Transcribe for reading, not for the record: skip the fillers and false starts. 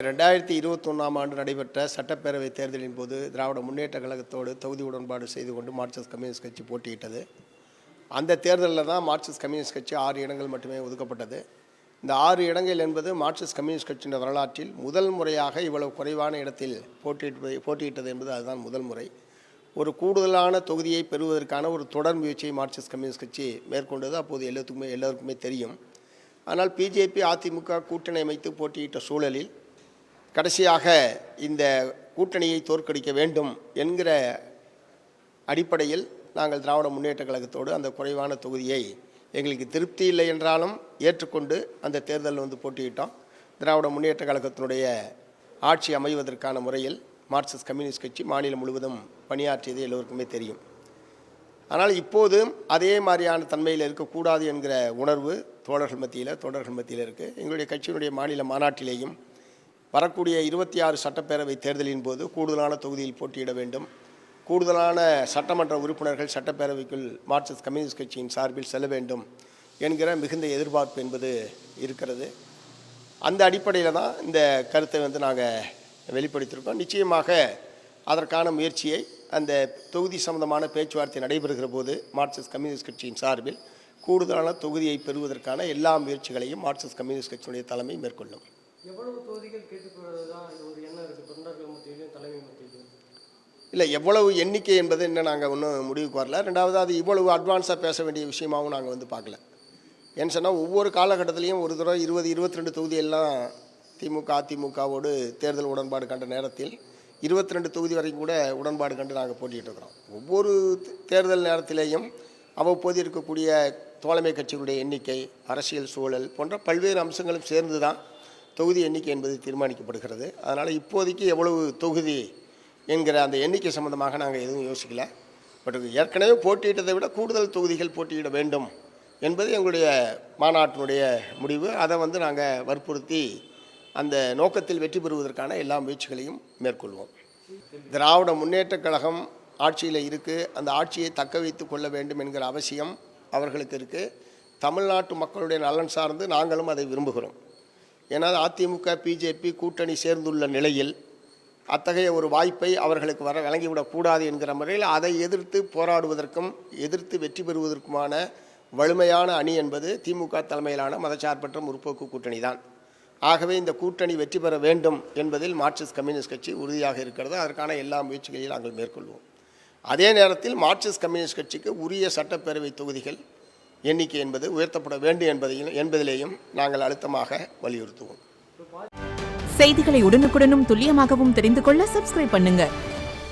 2021 ஆண்டு நடைபெற்ற சட்டப்பேரவை தேர்தலின் போது திராவிட முன்னேற்ற கழகத்தோடு தொகுதி உடன்பாடு செய்து கொண்டு மார்க்சிஸ்ட் கம்யூனிஸ்ட் கட்சி போட்டியிட்டது. அந்த தேர்தலில் தான் மார்க்சிஸ்ட் கம்யூனிஸ்ட் கட்சி 6 இடங்கள் மட்டுமே ஒதுக்கப்பட்டது. இந்த 6 இடங்கள் என்பது மார்க்சிஸ்ட் கம்யூனிஸ்ட் கட்சியின் வரலாற்றில் முதல் முறையாக இவ்வளவு குறைவான இடத்தில் போட்டியிட்டது என்பது அதுதான் முதல் முறை. ஒரு கூடுதலான தொகுதியை பெறுவதற்கான ஒரு தொடர் முயற்சியை மார்க்சிஸ்ட் கம்யூனிஸ்ட் கட்சி மேற்கொண்டது அப்போது எல்லோருக்குமே தெரியும். ஆனால் பிஜேபி அதிமுக கூட்டணி அமைத்து போட்டியிட்ட சூழலில் கடைசியாக இந்த கூட்டணியை தோற்கடிக்க வேண்டும் என்கிற அடிப்படையில் நாங்கள் திராவிட முன்னேற்ற கழகத்தோடு அந்த குறைவான தொகுதியை எங்களுக்கு திருப்தி இல்லை என்றாலும் ஏற்றுக்கொண்டு அந்த தேர்தலில் போட்டியிட்டோம். திராவிட முன்னேற்ற கழகத்தினுடைய ஆட்சி அமைவதற்கான முறையில் மார்க்சிஸ்ட் கம்யூனிஸ்ட் கட்சி மாநிலம் முழுவதும் பணியாற்றியது எல்லோருக்குமே தெரியும். ஆனால் இப்போது அதே மாதிரியான தன்மையில் இருக்கக்கூடாது என்கிற உணர்வு தொண்டர்கள் மத்தியில் இருக்குது. எங்களுடைய கட்சியினுடைய மாநில மாநாட்டிலேயும் வரக்கூடிய 26 சட்டப்பேரவை தேர்தலின் போது கூடுதலான தொகுதியில் போட்டியிட வேண்டும், கூடுதலான சட்டமன்ற உறுப்பினர்கள் சட்டப்பேரவைக்குள் மார்க்சிஸ்ட் கம்யூனிஸ்ட் கட்சியின் சார்பில் செல்ல வேண்டும் என்கிற மிகுந்த எதிர்பார்ப்பு என்பது இருக்கிறது. அந்த அடிப்படையில் தான் இந்த கருத்தை நாங்கள் வெளிப்படுத்தியிருக்கோம். நிச்சயமாக அதற்கான முயற்சியை அந்த தொகுதி சம்பந்தமான பேச்சுவார்த்தை நடைபெறுகிற போது மார்க்சிஸ்ட் கம்யூனிஸ்ட் கட்சியின் சார்பில் கூடுதலான தொகுதியை பெறுவதற்கான எல்லா முயற்சிகளையும் மார்க்சிஸ்ட் கம்யூனிஸ்ட் கட்சியினுடைய தலைமை மேற்கொள்ளும். எவ்வளவு தொகுதிகள் கேட்டுக்கொள்வதுதான் ஒரு எண்ணம் இருக்குது தொண்டர்கள் மத்தியிலும் தலைமை மத்தியிலும்? இல்லை, எவ்வளவு எண்ணிக்கை என்பது என்ன நாங்கள் ஒன்றும் முடிவுக்கு வரல. ரெண்டாவது அது இவ்வளவு அட்வான்ஸாக பேச வேண்டிய விஷயமாகவும் நாங்கள் பார்க்கல. ஏன்னு சொன்னால் ஒவ்வொரு காலகட்டத்திலையும் ஒரு தடவை 20-22 தொகுதியெல்லாம் திமுக அதிமுகவோடு தேர்தல் உடன்பாடு கண்ட நேரத்தில் 22 தொகுதி வரைக்கும் கூட உடன்பாடு கண்டு நாங்கள் போட்டிகிட்டு இருக்கிறோம். ஒவ்வொரு தேர்தல் நேரத்திலேயும் அவ்வப்போது இருக்கக்கூடிய தோழமை கட்சிகளுடைய எண்ணிக்கை, அரசியல் சூழல் போன்ற பல்வேறு அம்சங்களும் சேர்ந்து தான் தொகுதி எண்ணிக்கை என்பது தீர்மானிக்கப்படுகிறது. அதனால் இப்போதைக்கு எவ்வளவு தொகுதி என்கிற அந்த எண்ணிக்கை சம்பந்தமாக நாங்கள் எதுவும் யோசிக்கல. பட் ஏற்கனவே போட்டியிட்டதை விட கூடுதல் தொகுதிகள் போட்டியிட வேண்டும் என்பது எங்களுடைய மாநாட்டினுடைய முடிவு. அதை நாங்கள் வற்புறுத்தி அந்த நோக்கத்தில் வெற்றி பெறுவதற்கான எல்லா முயற்சிகளையும் மேற்கொள்வோம். திராவிட முன்னேற்ற கழகம் ஆட்சியில் இருக்குது. அந்த ஆட்சியை தக்க வைத்து கொள்ள வேண்டும் என்கிற அவசியம் அவர்களுக்கு இருக்குது. தமிழ்நாட்டு மக்களுடைய நலன் சார்ந்து நாங்களும் அதை விரும்புகிறோம். ஏன்னா அதிமுக பிஜேபி கூட்டணி சேர்ந்துள்ள நிலையில் அத்தகைய ஒரு வாய்ப்பை அவர்களுக்கு வழங்கிவிடக்கூடாது என்கிற முறையில் அதை எதிர்த்து போராடுவதற்கும் எதிர்த்து வெற்றி பெறுவதற்குமான வலிமையான அணி என்பது திமுக தலைமையிலான மதச்சார்பற்ற முற்போக்கு கூட்டணி தான். ஆகவே இந்த கூட்டணி வெற்றி பெற வேண்டும் என்பதில் மார்க்சிஸ்ட் கம்யூனிஸ்ட் கட்சி உறுதியாக இருக்கிறது. அதற்கான எல்லா முயற்சிகளையும் நாங்கள் மேற்கொள்வோம். அதே நேரத்தில் மார்க்சிஸ்ட் கம்யூனிஸ்ட் கட்சிக்கு உரிய சட்டப்பேரவை தொகுதிகள் எண்ணிக்கை என்பது உயர்த்தப்பட வேண்டும் என்பதிலேயும் நாங்கள் அழுத்தமாக வலியுறுத்துவோம். செய்திகளை உடனுக்குடனும் துல்லியமாகவும் தெரிந்து கொள்ள சப்ஸ்கிரைப் பண்ணுங்க.